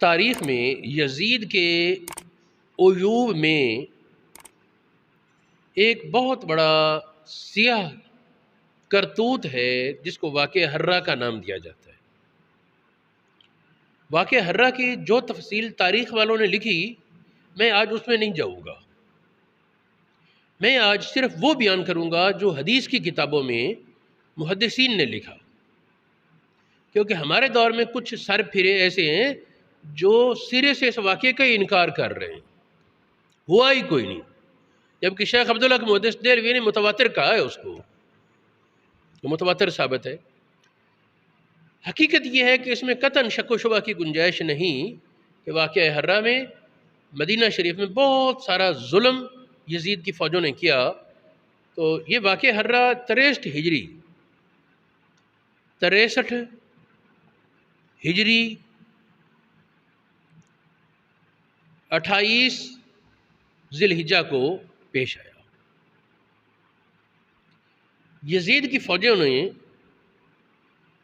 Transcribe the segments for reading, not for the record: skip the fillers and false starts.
تاریخ میں یزید کے عیوب میں ایک بہت بڑا سیاہ کرتوت ہے جس کو واقعہ حرہ کا نام دیا جاتا ہے۔ واقعہ حرہ کی جو تفصیل تاریخ والوں نے لکھی میں آج اس میں نہیں جاؤں گا، میں آج صرف وہ بیان کروں گا جو حدیث کی کتابوں میں محدثین نے لکھا، کیونکہ ہمارے دور میں کچھ سر پھرے ایسے ہیں جو سرے سے اس واقعے کا انکار کر رہے ہیں، ہوا ہی کوئی نہیں، جبکہ شیخ عبداللہ کے محدث دہلوی نے متواتر کہا ہے، اس کو متواتر ثابت ہے۔ حقیقت یہ ہے کہ اس میں قطعاً شک و شبہ کی گنجائش نہیں کہ واقعہ حرہ میں مدینہ شریف میں بہت سارا ظلم یزید کی فوجوں نے کیا۔ تو یہ واقعہ حرہ 63 ہجری 63 ہجری 28 ذی الحجہ کو پیش آیا۔ یزید کی فوجوں نے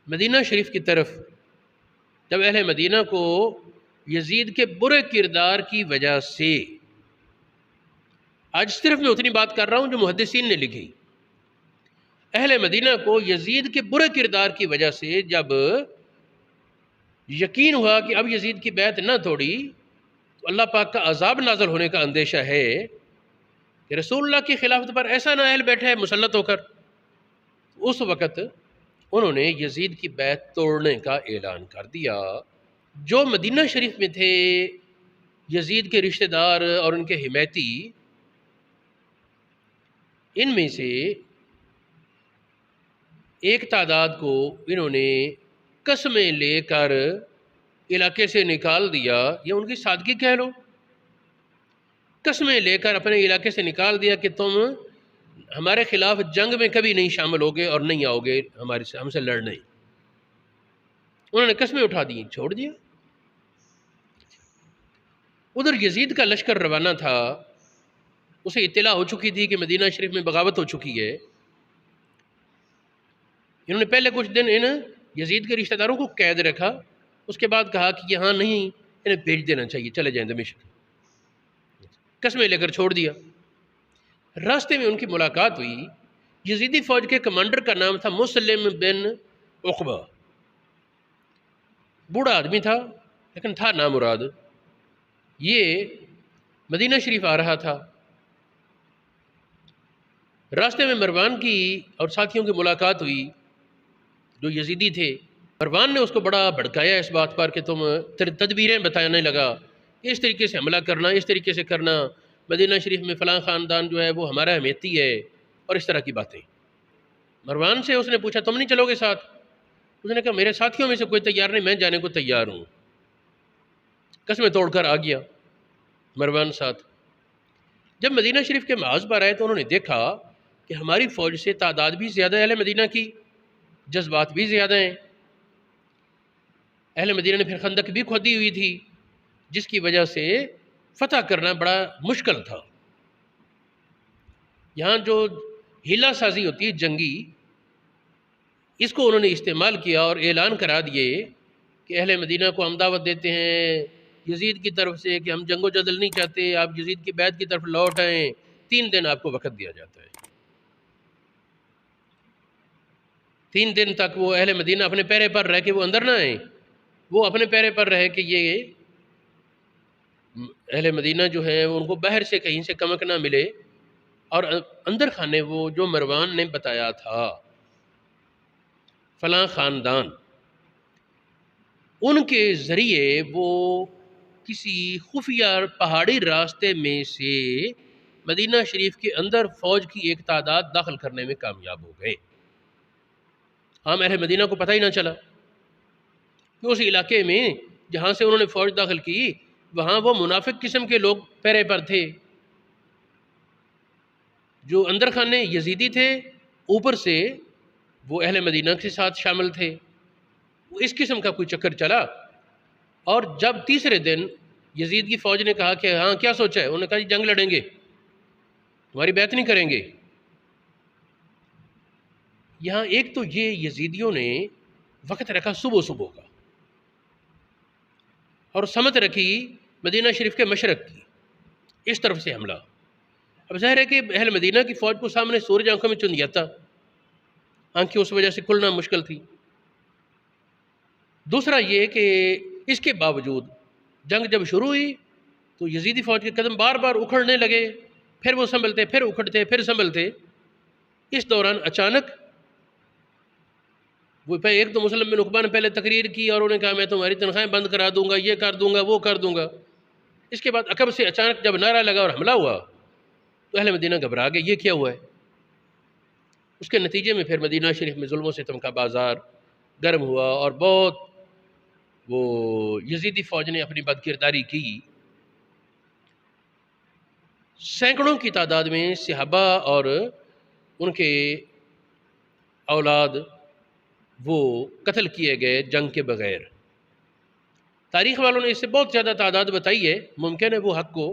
مدینہ شریف کی طرف جب اہل مدینہ کو یزید کے برے کردار کی وجہ سے، آج صرف میں اتنی بات کر رہا ہوں جو محدثین نے لکھی، اہل مدینہ کو یزید کے برے کردار کی وجہ سے جب یقین ہوا کہ اب یزید کی بیعت نہ توڑی تو اللہ پاک کا عذاب نازل ہونے کا اندیشہ ہے کہ رسول اللہ کی خلافت پر ایسا نااہل بیٹھا ہے مسلط ہو کر، اس وقت انہوں نے یزید کی بیعت توڑنے کا اعلان کر دیا۔ جو مدینہ شریف میں تھے یزید کے رشتہ دار اور ان کے حمایتی، ان میں سے ایک تعداد کو انہوں نے قسمیں لے کر علاقے سے نکال دیا، یا ان کی سادگی کہہ لو، قسمیں لے کر اپنے علاقے سے نکال دیا کہ تم ہمارے خلاف جنگ میں کبھی نہیں شامل ہوگے اور نہیں آؤ گے ہم سے لڑنے۔ انہوں نے قسمیں اٹھا دی، چھوڑ دیا۔ ادھر یزید کا لشکر روانہ تھا، اسے اطلاع ہو چکی تھی کہ مدینہ شریف میں بغاوت ہو چکی ہے۔ انہوں نے پہلے کچھ دن ان یزید کے رشتہ داروں کو قید رکھا، اس کے بعد کہا کہ یہاں نہیں، انہیں بھیج دینا چاہیے، چلے جائیں دمشق۔ قسمیں لے کر چھوڑ دیا۔ راستے میں ان کی ملاقات ہوئی، یزیدی فوج کے کمانڈر کا نام تھا مسلم بن عقبہ، بوڑھا آدمی تھا لیکن تھا نامراد۔ یہ مدینہ شریف آ رہا تھا، راستے میں مروان کی اور ساتھیوں کی ملاقات ہوئی جو یزیدی تھے۔ مروان نے اس کو بڑا بھڑکایا اس بات پر کہ تم تدبیریں بتانے لگا، اس طریقے سے حملہ کرنا، اس طریقے سے کرنا، مدینہ شریف میں فلاں خاندان جو ہے وہ ہمارا حمیتی ہے، اور اس طرح کی باتیں۔ مروان سے اس نے پوچھا تم نہیں چلو گے ساتھ؟ اس نے کہا میرے ساتھیوں میں سے کوئی تیار نہیں، میں جانے کو تیار ہوں۔ قسمیں توڑ کر آ گیا مروان ساتھ۔ جب مدینہ شریف کے محاذ پر آئے تو انہوں نے دیکھا کہ ہماری فوج سے تعداد بھی زیادہ ہے اہل مدینہ کی، جذبات بھی زیادہ ہیں۔ اہل مدینہ نے پھر خندق بھی کھودی ہوئی تھی، جس کی وجہ سے فتح کرنا بڑا مشکل تھا۔ یہاں جو ہیلہ سازی ہوتی ہے جنگی، اس کو انہوں نے استعمال کیا اور اعلان کرا دیے کہ اہل مدینہ کو ہم دعوت دیتے ہیں یزید کی طرف سے کہ ہم جنگ و جدل نہیں چاہتے، آپ یزید کی بیعت کی طرف لوٹ آئیں، 3 دن آپ کو وقت دیا جاتا ہے۔ 3 دن تک وہ اہل مدینہ اپنے پیرے پر رہ کے وہ اندر نہ آئیں، وہ اپنے پیرے پر رہے کہ یہ اہل مدینہ جو ہے ان کو باہر سے کہیں سے کمک نہ ملے، اور اندر خانے وہ جو مروان نے بتایا تھا فلاں خاندان، ان کے ذریعے وہ کسی خفیہ پہاڑی راستے میں سے مدینہ شریف کے اندر فوج کی ایک تعداد داخل کرنے میں کامیاب ہو گئے۔ عام اہل مدینہ کو پتہ ہی نہ چلا کہ اس علاقے میں جہاں سے انہوں نے فوج داخل کی وہاں وہ منافق قسم کے لوگ پیرے پر تھے، جو اندر خانے یزیدی تھے، اوپر سے وہ اہل مدینہ کے ساتھ شامل تھے۔ وہ اس قسم کا کوئی چکر چلا، اور جب تیسرے دن یزید کی فوج نے کہا کہ ہاں کیا سوچا ہے، انہوں نے کہا جنگ لڑیں گے، تمہاری بیعت نہیں کریں گے۔ یہاں ایک تو یہ یزیدیوں نے وقت رکھا صبح کا، اور سمت رکھی مدینہ شریف کے مشرق کی، اس طرف سے حملہ۔ اب ظاہر ہے کہ اہل مدینہ کی فوج کو سامنے سورج آنکھوں میں چن جاتا، آنکھیں اس وجہ سے کھلنا مشکل تھی۔ دوسرا یہ کہ اس کے باوجود جنگ جب شروع ہوئی تو یزیدی فوج کے قدم بار بار اکھڑنے لگے، پھر وہ سنبھلتے، پھر اکھڑتے، پھر سنبھلتے۔ اس دوران اچانک وہ ایک تو مسلم بن عقبہ نے پہلے تقریر کی اور انہوں نے کہا میں تمہاری تنخواہیں بند کرا دوں گا، یہ کر دوں گا، وہ کر دوں گا۔ اس کے بعد عقب سے اچانک جب نعرہ لگا اور حملہ ہوا تو اہل مدینہ گھبرا گئے، یہ کیا ہوا ہے؟ اس کے نتیجے میں پھر مدینہ شریف میں ظلم و ستم کا بازار گرم ہوا اور بہت وہ یزیدی فوج نے اپنی بد کرداری کی۔ سینکڑوں کی تعداد میں صحابہ اور ان کے اولاد وہ قتل کیے گئے جنگ کے بغیر۔ تاریخ والوں نے اس سے بہت زیادہ تعداد بتائی ہے، ممکن ہے وہ حق کو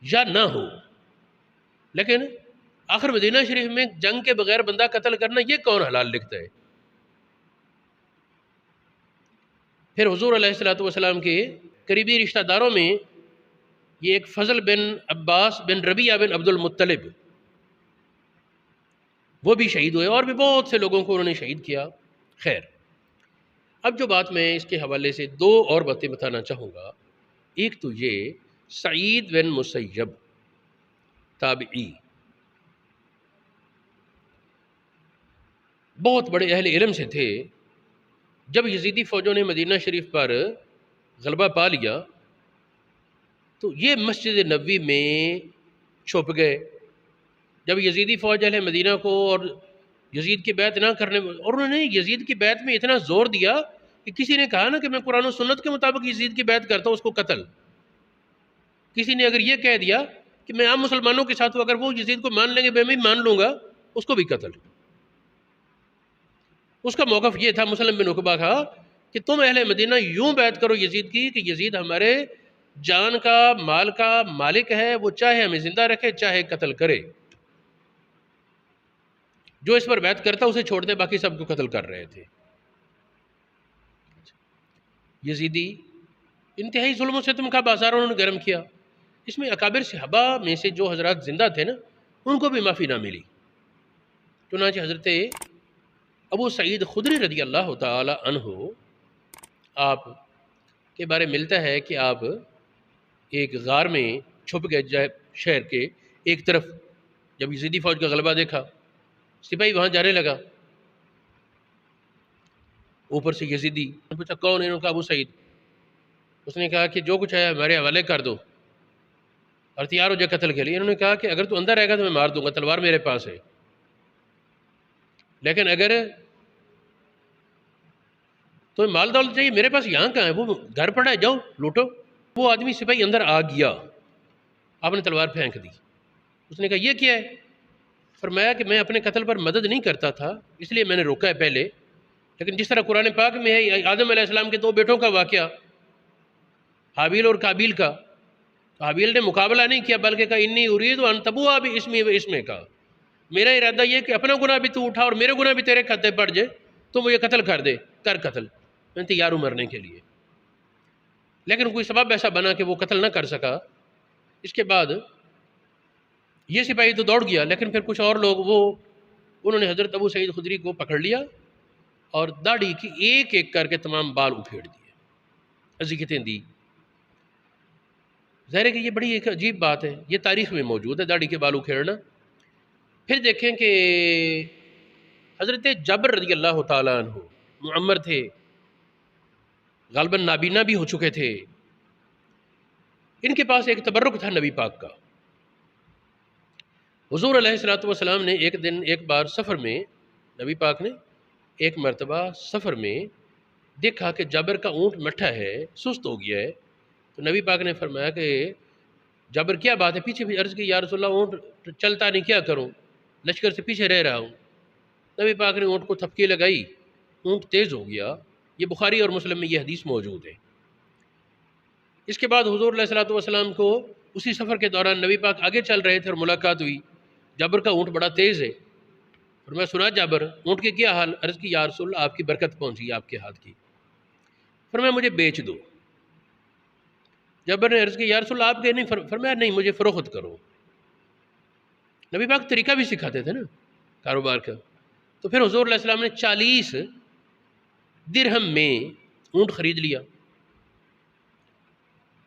یا نہ ہو، لیکن آخر مدینہ شریف میں جنگ کے بغیر بندہ قتل کرنا یہ کون حلال لکھتا ہے؟ پھر حضور علیہ السلام کے قریبی رشتہ داروں میں یہ ایک فضل بن عباس بن ربیعہ بن عبد المطلب، وہ بھی شہید ہوئے، اور بھی بہت سے لوگوں کو انہوں نے شہید کیا۔ خیر، اب جو بات میں اس کے حوالے سے دو اور باتیں بتانا چاہوں گا، ایک تو یہ سعید بن مسیب تابعی بہت بڑے اہل علم سے تھے۔ جب یزیدی فوجوں نے مدینہ شریف پر غلبہ پا لیا تو یہ مسجد نبوی میں چھپ گئے۔ جب یزیدی فوج اہل مدینہ کو اور یزید کی بیعت نہ کرنے، اور انہوں نے یزید کی بیعت میں اتنا زور دیا کہ کسی نے کہا نا کہ میں قرآن و سنت کے مطابق یزید کی بیعت کرتا ہوں، اس کو قتل۔ کسی نے اگر یہ کہہ دیا کہ میں عام مسلمانوں کے ساتھ ہوں، اگر وہ یزید کو مان لیں گے میں بھی مان لوں گا، اس کو بھی قتل۔ اس کا موقف یہ تھا مسلم بن عقبہ کا کہ تم اہل مدینہ یوں بیعت کرو یزید کی کہ یزید ہمارے جان کا مال کا مالک ہے، وہ چاہے ہمیں زندہ رکھے چاہے قتل کرے، جو اس پر بیعت کرتا اسے چھوڑ دے، باقی سب کو قتل کر رہے تھے۔ یزیدی انتہائی ظلم و ستم کا بازار انہوں نے گرم کیا۔ اس میں اکابر صحابہ میں سے جو حضرات زندہ تھے نا، ان کو بھی معافی نہ ملی۔ چنانچہ حضرت ابو سعید خدری رضی اللہ تعالی عنہ آپ کے بارے ملتا ہے کہ آپ ایک غار میں چھپ گئے شہر کے ایک طرف۔ جب یزیدی فوج کا غلبہ دیکھا، سپاہی وہاں جانے لگا، اوپر سے یزیدی پوچھا کون ہے؟ انہوں نے کہا ابو سعید۔ اس نے کہا کہ جو کچھ ہے ہمارے حوالے کر دو اور تیار ہو جائے قتل کے لیے۔ انہوں نے کہا کہ اگر تو اندر رہے گا تو میں مار دوں گا، تلوار میرے پاس ہے، لیکن اگر تو مال دولت چاہیے میرے پاس یہاں کہاں ہے، وہ گھر پڑا ہے، جاؤ لوٹو۔ وہ آدمی سپاہی اندر آ گیا، آپ نے تلوار پھینک دی۔ اس نے کہا یہ کیا ہے؟ فرمایا کہ میں اپنے قتل پر مدد نہیں کرتا تھا، اس لیے میں نے روکا ہے پہلے، لیکن جس طرح قرآن پاک میں ہے آدم علیہ السلام کے دو بیٹوں کا واقعہ، حابیل اور قابیل کا، تو حابیل نے مقابلہ نہیں کیا بلکہ کہا انی ارید ان تبوء باسمی و اسمک، میرا ارادہ یہ کہ اپنا گناہ بھی تو اٹھا اور میرے گناہ بھی تیرے کھاتے پڑ جائے، تو مجھے قتل کر دے، کر قتل، میں تیار ہوں مرنے کے لیے۔ لیکن کوئی سبب ایسا بنا کہ وہ قتل نہ کر سکا۔ اس کے بعد یہ سپاہی تو دوڑ گیا، لیکن پھر کچھ اور لوگ انہوں نے حضرت ابو سعید خدری کو پکڑ لیا اور داڑھی کی ایک ایک کر کے تمام بال اکھیڑ دیے، اذیتیں دی۔ ظاہر ہے کہ یہ بڑی ایک عجیب بات ہے، یہ تاریخ میں موجود ہے داڑھی کے بال اکھیڑنا۔ پھر دیکھیں کہ حضرت جابر رضی اللہ تعالیٰ عنہ معمر تھے، غالباً نابینا بھی ہو چکے تھے۔ ان کے پاس ایک تبرک تھا نبی پاک کا۔ حضور علیہ السلام نے ایک بار سفر میں، نبی پاک نے ایک مرتبہ سفر میں دیکھا کہ جابر کا اونٹ مٹھا ہے، سست ہو گیا ہے، تو نبی پاک نے فرمایا کہ جابر کیا بات ہے؟ پیچھے بھی عرض کی یا رسول اللہ اونٹ چلتا نہیں، کیا کروں، لشکر سے پیچھے رہ رہا ہوں۔ نبی پاک نے اونٹ کو تھپکی لگائی، اونٹ تیز ہو گیا۔ یہ بخاری اور مسلم میں یہ حدیث موجود ہے۔ اس کے بعد حضور علیہ السلام کو اسی سفر کے دوران نبی پاک آگے چل رہے تھے اور ملاقات ہوئی، جابر کا اونٹ بڑا تیز ہے۔ اور میں سنا جابر اونٹ کے کیا حال؟ عرض کی یا رسول اللہ آپ کی برکت پہنچی آپ کے ہاتھ کی۔ فرمایا مجھے بیچ دو۔ جابر نے عرض کی یا رسول اللہ آپ کے نہیں، فرمایا نہیں مجھے فروخت کرو۔ نبی پاک طریقہ بھی سکھاتے تھے نا کاروبار کا۔ تو پھر حضور علیہ السلام نے 40 درہم میں اونٹ خرید لیا۔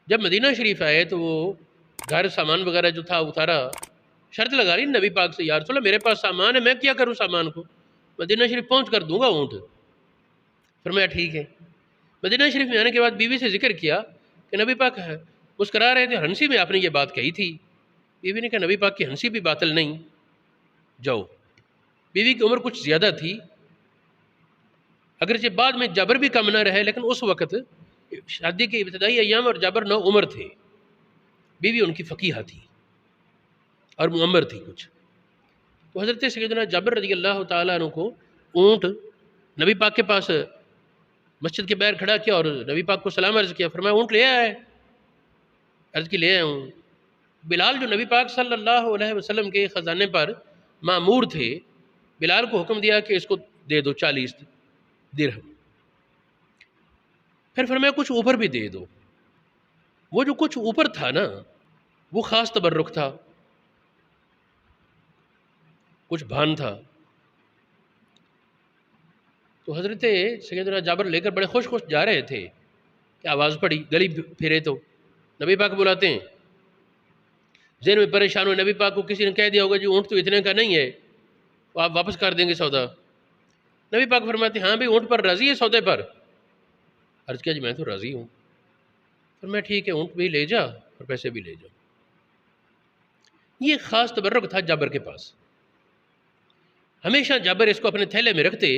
جب مدینہ شریف آئے تو وہ گھر سامان وغیرہ جو تھا اتارا، شرط لگا رہی نبی پاک سے یا رسول اللہ میرے پاس سامان ہے، میں کیا کروں سامان کو، مدینہ شریف پہنچ کر دوں گا اونٹ۔ فرمایا ٹھیک ہے۔ مدینہ شریف میں آنے کے بعد بیوی سے ذکر کیا کہ نبی پاک مسکرا رہے تھے، ہنسی میں آپ نے یہ بات کہی تھی۔ بیوی نے کہا نبی پاک کی ہنسی بھی باطل نہیں، جاؤ۔ بیوی کی عمر کچھ زیادہ تھی، اگرچہ بعد میں جابر بھی کم نہ رہے، لیکن اس وقت شادی کے ابتدائی ایام اور جابر نو عمر تھے۔ بیوی ان کی فقیہہ تھی اور معمر تھی کچھ۔ تو حضرت سیدنا جابر رضی اللہ تعالیٰ عنہ کو اونٹ نبی پاک کے پاس مسجد کے باہر کھڑا کیا اور نبی پاک کو سلام عرض کیا۔ فرمایا اونٹ لے آئے؟ عرض کی لے آیا ہوں۔ بلال جو نبی پاک صلی اللہ علیہ وسلم کے خزانے پر مامور تھے، بلال کو حکم دیا کہ اس کو دے دو 40 درہم۔ پھر فرمایا کچھ اوپر بھی دے دو۔ وہ جو کچھ اوپر تھا نا وہ خاص تبرک تھا، کچھ بھان تھا۔ تو حضرت سیدنا جابر لے کر بڑے خوش خوش جا رہے تھے کہ آواز پڑی، گلی پھرے تو نبی پاک بلاتے ہیں۔ ذہن میں پریشان ہوئے، نبی پاک کو کسی نے کہہ دیا ہوگا جو اونٹ تو اتنے کا نہیں ہے، تو آپ واپس کر دیں گے سودا۔ نبی پاک فرماتے ہیں ہاں بھائی اونٹ پر راضی ہے سودے پر؟ عرض کیا جی میں تو راضی ہوں۔ فرمایا ٹھیک ہے اونٹ بھی لے جا اور پیسے بھی لے جا۔ یہ خاص تبرک تھا جابر کے پاس، ہمیشہ جابر اس کو اپنے تھیلے میں رکھتے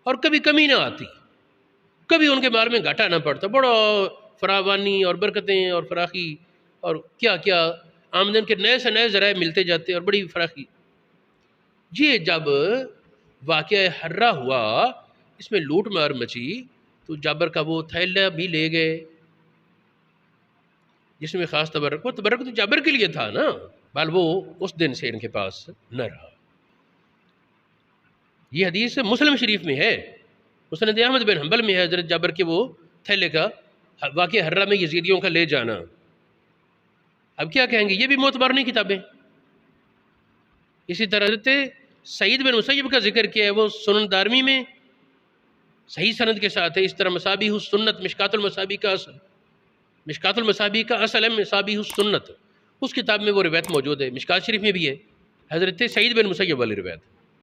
اور کبھی کمی نہ آتی، کبھی ان کے مال میں گھاٹا نہ پڑتا، بڑا فراوانی اور برکتیں اور فراخی اور کیا کیا آمدن کے نئے سے نئے ذرائع ملتے جاتے اور بڑی فراخی۔ یہ جب واقعہ حرہ ہوا، اس میں لوٹ مار مچی، تو جابر کا وہ تھیلا بھی لے گئے جس میں خاص تبرک، وہ تبرک تو جابر کے لیے تھا نا، بل وہ اس دن سے ان کے پاس نہ رہا۔ یہ حدیث مسلم شریف میں ہے، مسند احمد بن حنبل میں ہے، حضرت جابر کے وہ تھیلے کا واقعہ حرہ میں یزیدیوں کا لے جانا۔ اب کیا کہیں گے، یہ بھی معتبر نہیں کتابیں۔ اسی طرح حضرت سعید بن مسیب کا ذکر کیا ہے، وہ سنن دارمی میں صحیح سند کے ساتھ ہے۔ اس طرح مصابیح السنت، مشکات المصابیح کا اصل، مشکات المصابیح کا اصل ہے مصابیح السنت، اس کتاب میں وہ روایت موجود ہے، مشکات شریف میں بھی ہے، حضرت سعید بن مسیب والی روایت۔